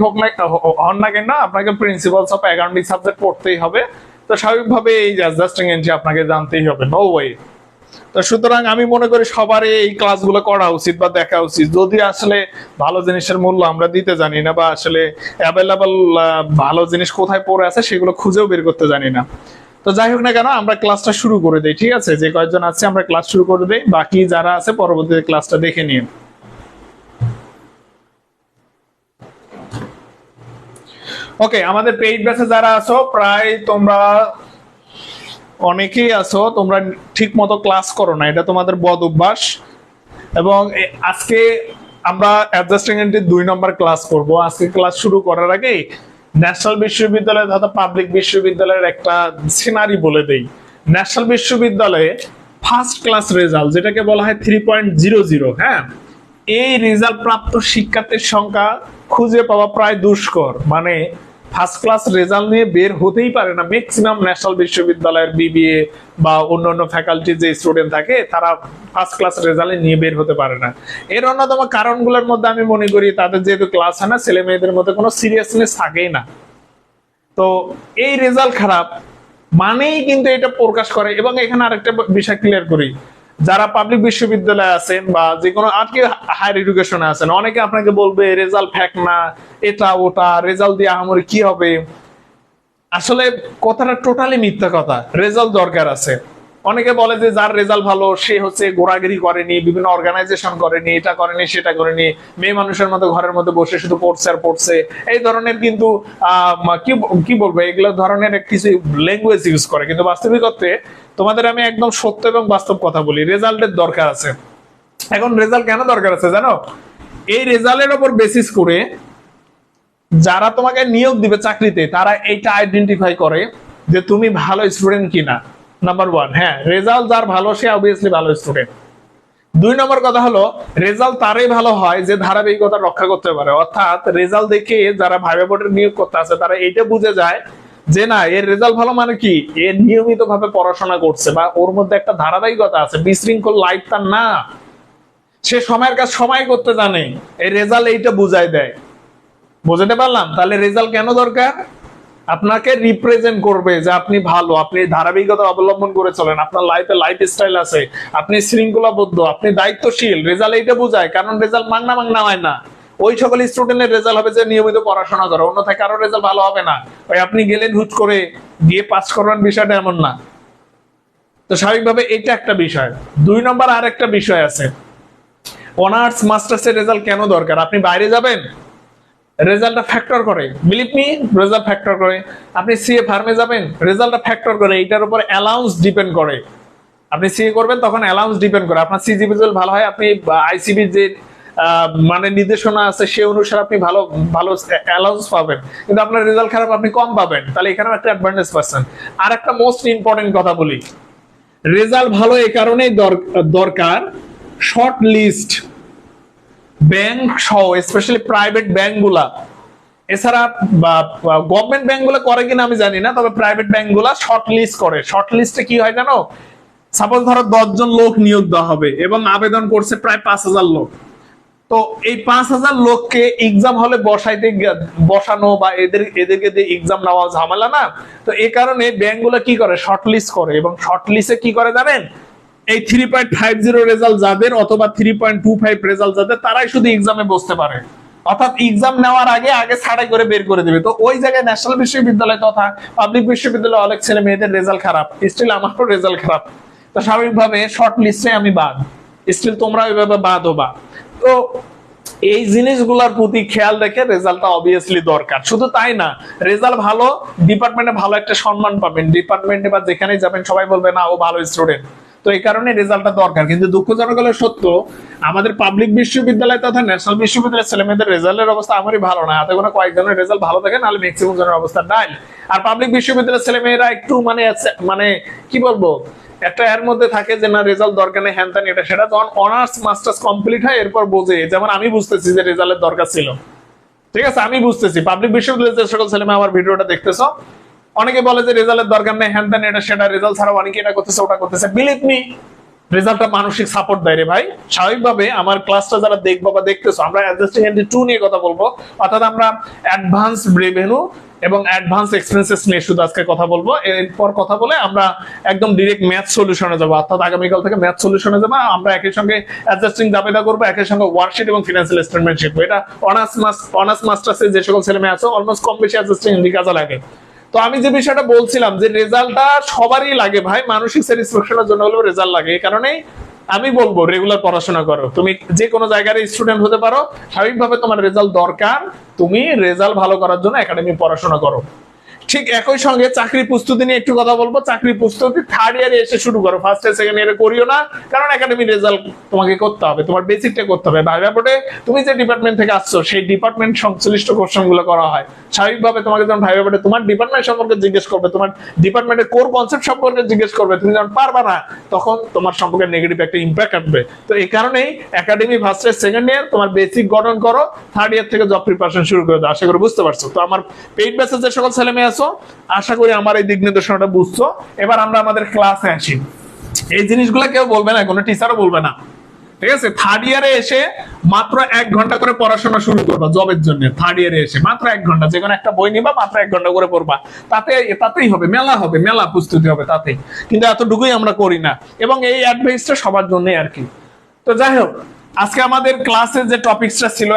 হোক না হন না কেন আপনাকে প্রিন্সিপালস অফ অ্যাকাউন্টিং সাবজেক্ট পড়তেই হবে। তো স্বাভাবিকভাবে এই অ্যাডজাস্টিং এন্ট্রি আপনাকে জানতেই হবে, নো ওয়ে। তো সুতরাং আমি মনে করি সবারই এই ক্লাসগুলো করা উচিত বা দেখা উচিত, যদি আসলে ভালো জিনিসের মূল্য আমরা দিতে জানি না বা আসলে অ্যাভেলেবল ভালো জিনিস কোথায় পড়ে আছে সেগুলো খুঁজেও বের করতে জানি না। তো যাই হোক না কেন, আমরা ক্লাসটা শুরু করে দেই, ঠিক আছে? যে কয়েকজন আছে আমরা ক্লাস শুরু করে দেই, বাকি যারা আছে পরবর্তীতে ক্লাসটা দেখে নিন। ওকে, আমাদের পেইড ব্যাচে যারা আছো প্রায় তোমরা অনেকেই আছো, তোমরা ঠিক মতো ক্লাস করো না, এটা তোমাদের বদ অভ্যাস। এবং আজকে আমরা অ্যাডজাস্টিং এন্ট্রির 2 নম্বর ক্লাস করব। আজকে ক্লাস শুরু করার আগে ন্যাশনাল বিশ্ববিদ্যালয় তথা পাবলিক বিশ্ববিদ্যালয়ের একটা সিনারি বলে দেই। ন্যাশনাল বিশ্ববিদ্যালয়ে ফার্স্ট ক্লাস রেজাল্ট, যেটাকে বলা হয় 3.00, হ্যাঁ, এই রেজাল্ট প্রাপ্ত শিক্ষার্থীর সংখ্যা খুঁজে পাওয়া প্রায় দুষ্কর। মানে ফার্স্ট ক্লাস রেজাল্ট নিয়ে বের হতেই পারে না ম্যাক্সিমাম ন্যাশনাল বিশ্ববিদ্যালয়ের বিবিএ বা অন্যান্য ফ্যাকাল্টি যে স্টুডেন্ট থাকে তারা ফার্স্ট ক্লাস রেজাল্ট নিয়ে বের হতে পারে না। এর অন্যতম কারণগুলোর মধ্যে আমি মনে করি তাদের যেহেতু ক্লাস হয় না, ছেলে মেয়েদের মধ্যে কোনো সিরিয়াসনেস থাকেই না। তো এই রেজাল্ট খারাপ মানেই কিন্তু এটা প্রকাশ করে। এবং এখানে আরেকটা বিষয় ক্লিয়ার করি, যারা পাবলিক বিশ্ববিদ্যালয়ে আছেন বা যে কোনো আর কি হায়ার এডুকেশনে আছেন, অনেকে আপনাকে বলবে রেজাল্ট ফ্যাক না, এটা ওটা, রেজাল্ট দিয়ে আহামরি কি হবে। আসলে কথাটা টোটালি মিথ্যা কথা। রেজাল্ট দরকার আছে। অনেকে বলে যে যার রেজাল্ট ভালো সে হচ্ছে ঘোরাঘুরি করেনি, বিভিন্ন অর্গানাইজেশন করেনি, এটা করেনি সেটা করেনি, মেয়ে মানুষের মতো ঘরের মধ্যে বসে শুধু পড়ছে আর পড়ছে, এই ধরনের কিন্তু কি বলবো, এগুলো ধরনের কিছু ল্যাঙ্গুয়েজ ইউজ করে। কিন্তু বাস্তবিকতে তোমাদের আমি একদম সত্য এবং বাস্তব কথা বলি, রেজাল্টের দরকার আছে। এখন রেজাল্ট কেন দরকার আছে জানো? এই রেজাল্টের উপর বেসিস করে যারা তোমাকে নিয়োগ দিবে চাকরিতে তারা এইটা আইডেন্টিফাই করে যে তুমি ভালো স্টুডেন্ট কিনা। নাম্বার 1, হ্যাঁ, রেজাল্ট যার ভালো সে অবভিয়াসলি ভালো স্টুডেন্ট। 2 নম্বর কথা হলো রেজাল্ট তারই ভালো হয় যে ধারাবাহিকতা রক্ষা করতে পারে। অর্থাৎ রেজাল্ট দেখে যারা ভাইবা বোর্ডের নিয়োগ করতে আছে তারা এইটা বুঝে যায় যে না, এর রেজাল্ট ভালো মানে কি, এ নিয়মিত ভাবে পড়াশোনা করছে বা ওর মধ্যে একটা ধারাবাহিকতা আছে, বিশৃঙ্খল লাইফ তার না, সে সময়ের কাজ সময় করতে জানে। এই রেজাল্ট এইটা বুঝাই দেয়। বুঝতে পারলাম? তাহলে রেজাল্ট কেন দরকার? আপনাকে রিপ্রেজেন্ট করবে যে আপনি ভালো, আপনি ধারাবাহিকতা অবলম্বন করে চলেন, আপনার লাইফে লাইফ স্টাইল আছে, আপনি শৃঙ্খলাবদ্ধ, আপনি দায়িত্বশীল। রেজাল্ট এইটা বোঝায়, কারণ রেজাল্ট মাংনা মাংনা হয় না। ওই সকল স্টুডেন্টের রেজাল্ট হবে যে নিয়মিত পড়াশোনা করে, অন্যথায় কারোর রেজাল্ট ভালো হবে না। ওই আপনি গেলেন হুট করে গিয়ে পাস করবেন বিষয়টা এমন না। তো স্বাভাবিকভাবে এটা একটা বিষয়। 2 নম্বর আর একটা বিষয় আছে, অনার্স মাস্টার্স এর রেজাল্ট কেন দরকার? আপনি বাইরে যাবেন, রেজাল্টটা ফ্যাক্টর করে, বিলিভ মি, রেজাল্ট ফ্যাক্টর করে। আপনি সিএ ফার্মে যাবেন, রেজাল্টটা ফ্যাক্টর করে, এটার উপর অ্যালাউন্স ডিপেন্ড করে। আপনি সিএ করবেন তখন অ্যালাউন্স ডিপেন্ড করে, আপনার সিজিপি রেজাল্ট ভালো হয়, আপনি আইসিবি যে মানে নির্দেশনা আছে সে অনুসারে আপনি ভালো ভালো অ্যালাউন্স পাবেন। কিন্তু আপনার রেজাল্ট খারাপ, আপনি কম পাবেন। তাহলে এখানেও একটা অ্যাডভান্টেজ পাচ্ছেন। আর একটা মোস্ট ইম্পর্টেন্ট কথা বলি, রেজাল্ট ভালো এই কারণেই দরকার, শর্ট লিস্ট ব্যাংক সহ স্পেশালি প্রাইভেট ব্যাংকগুলা, এছাড়া গভর্নমেন্ট ব্যাংকগুলো করে কিনা আমি জানি না, তবে প্রাইভেট ব্যাংকগুলা শর্ট লিস্ট করে। শর্ট লিস্টে কি হয় জানো? সাপোজ ধরো 10 জন লোক নিয়োগ দেওয়া হবে এবং আবেদন করছে প্রায় 5000 লোক। তো এই 5000 লোককে এক্সাম হলে বসানো বা এদেরকে দিয়ে এক্সাম নেওয়া ঝামেলা না। তো এই কারণে ব্যাংকগুলো কি করে, শর্ট লিস্ট করে। এবং শর্ট লিস্টে কি করে জানেন? এই 3.50 রেজাল্ট যাদের অথবা 3.25 রেজাল্ট যাদের, তারাই শুধু এক্সামে বসতে পারে। অর্থাৎ এক্সাম নেওয়ার আগে ছাড়াই করে বের করে দিবে। তো ওই জায়গায় ন্যাশনাল বিশ্ববিদ্যালয় তথা পাবলিক বিশ্ববিদ্যালয় অনেক ছেলে মেয়েদের রেজাল্ট খারাপ, স্টিল আমারও রেজাল্ট খারাপ। তো স্বাভাবিকভাবে শর্ট লিস্টে আমি বাদ, স্টিল তোমরা ওইভাবে বাদ হবা। তো এই জিনিসগুলোর প্রতি খেয়াল রেখে রেজাল্টটা অবভিয়াসলি দরকার। শুধু তাই না, রেজাল্ট ভালো, ডিপার্টমেন্টে ভালো একটা সম্মান পাবেন, ডিপার্টমেন্টে বা যেখানেই যাবেন সবাই বলবে না ও ভালো স্টুডেন্ট। তো এই কারণে রেজাল্টটা দরকার। কিন্তু দুঃখজনক হলে সত্য, আমাদের পাবলিক বিশ্ববিদ্যালয় তথা ন্যাশনাল বিশ্ববিদ্যালয়ের ছেলেমেয়েদের রেজাল্টের অবস্থা আমারই ভালো না। হাতে কোনো কয়েকজনের রেজাল্ট ভালো থাকে, নাহলে ম্যাক্সিমাম জনের অবস্থা ডাল। আর পাবলিক বিশ্ববিদ্যালয়ের ছেলেমেয়েরা একটু মানে কি বলবো, একটা এর মধ্যে থাকে যে না রেজাল্ট দরকার নেই, হ্যান ত্যান এটা সেটা। যখন অনার্স মাস্টার্স কমপ্লিট হয় এরপর বোঝে, যেমন আমি বুঝতেছি যে রেজাল্টের দরকার ছিল। ঠিক আছে, আমি বুঝতেছি। পাবলিক বিশ্ববিদ্যালয়ের যে সকল ছেলেমেয়ে আমার ভিডিওটা দেখতেছো, অনেকে বলে যে রেজাল্টের দরকার নেই, হ্যান ত্যান এটা সেটা, রেজাল্ট ছাড়া অনেকে এটা করতেছে ওটা করতেছে। বিলিভ মি, রেজাল্টটা মানসিক সাপোর্ট দেয় রে ভাই। স্বাভাবিকভাবে আমার ক্লাসটা যারা দেখবো বা দেখতেছো, আমরা অ্যাডজাস্টিং এন্ট্রি 2 নিয়ে কথা বলবো, অর্থাৎ আমরা অ্যাডভান্স রেভিনিউ এবং অ্যাডভান্স এক্সপেন্সেস নিয়ে শুধু আজকে কথা বলবো। এরপর কথা বলে আমরা একদম ডিরেক্ট ম্যাথ সলিউশনে যাবো, অর্থাৎ আগামীকাল থেকে ম্যাথ সলিউশনে যাবো। আমরা একই সঙ্গে অ্যাডজাস্টিং দাবিদা করবো, একই সঙ্গে ওয়ার্কশিট এবং ফিনান্সিয়াল স্টেটমেন্ট শিখবো। এটা অনার্স মাস্টার্সে যে সকল ছেলে মেয়ে আছে অলমোস্ট কম বেশি অ্যাডজাস্টিং এন্ট্রি কাজে লাগে। তো আমি যে বিষয়টা বলছিলাম যে রেজাল্টটা সবারই লাগে ভাই, মানসিক স্যাটিসফ্যাকশনের জন্য হলেও রেজাল্ট লাগে। এই কারণেই আমি বলবো রেগুলার পড়াশোনা করো। তুমি যে কোনো জায়গার স্টুডেন্ট হতে পারো, স্বাভাবিকভাবে তোমার রেজাল্ট দরকার, তুমি রেজাল্ট ভালো করার জন্য একাডেমি পড়াশোনা করো। ঠিক একই সঙ্গে চাকরি প্রস্তুতি নিয়ে একটু কথা বলবো। চাকরি প্রস্তুতি থার্ড ইয়ারে এসে শুরু করো, ফার্স্ট ইয়ার সেকেন্ড ইয়ারে করিও না, কারণ একাডেমির রেজাল্ট তোমাকে করতে হবে, তোমার বেসিকটা করতে হবে। ভাইভা বোর্ডে তুমি যে ডিপার্টমেন্ট থেকে আসছো সেই ডিপার্টমেন্ট সংশ্লিষ্ট কোশ্চেন গুলো করা হয়। স্বাভাবিকভাবে তোমাকে যখন ভাইভা বোর্ডে তোমার ডিপার্টমেন্ট সম্পর্কে জিজ্ঞেস করবে, তোমার ডিপার্টমেন্টের কোর কনসেপ্ট সম্পর্কে জিজ্ঞেস করবে, তুমি যখন পারবা না তখন তোমার সম্পর্কে নেগেটিভ একটা ইম্প্যাক্ট আসবে। তো এই কারণেই academy first year second year তোমার বেসিক গঠন করো, থার্ড ইয়ার থেকে জব প্রিপারেশন শুরু করে দাও। আশা করি বুঝতে পারছো। তো আমার পেইড ব্যাচের যে সকল ছেলে মেয়ে আছো, আশা করি আমার এই দিক নির্দেশনাটা বুঝছো। এবার আমরা আমাদের ক্লাসে আসি। এই জিনিসগুলো কেউ বলবে না, কোনো টিচারও বলবে না, ঠিক আছে? থার্ড ইয়ারে এসে মাত্র 1 ঘন্টা করে পড়াশোনা শুরু করবা জবের জন্য। থার্ড ইয়ারে এসে মাত্র 1 ঘন্টা, যে কোনো একটা বই নিবা, মাত্র 1 ঘন্টা করে পড়বা। তাতেই হবে, মেলা প্রস্তুতি হবে তাতেই। কিন্তু এতটুকুই আমরা করি না, এবং এই অ্যাডভাইসটা সবার জন্যই আর কি। তো যাই হোক, আজকে আমাদের ক্লাসে যে টপিকসটা ছিল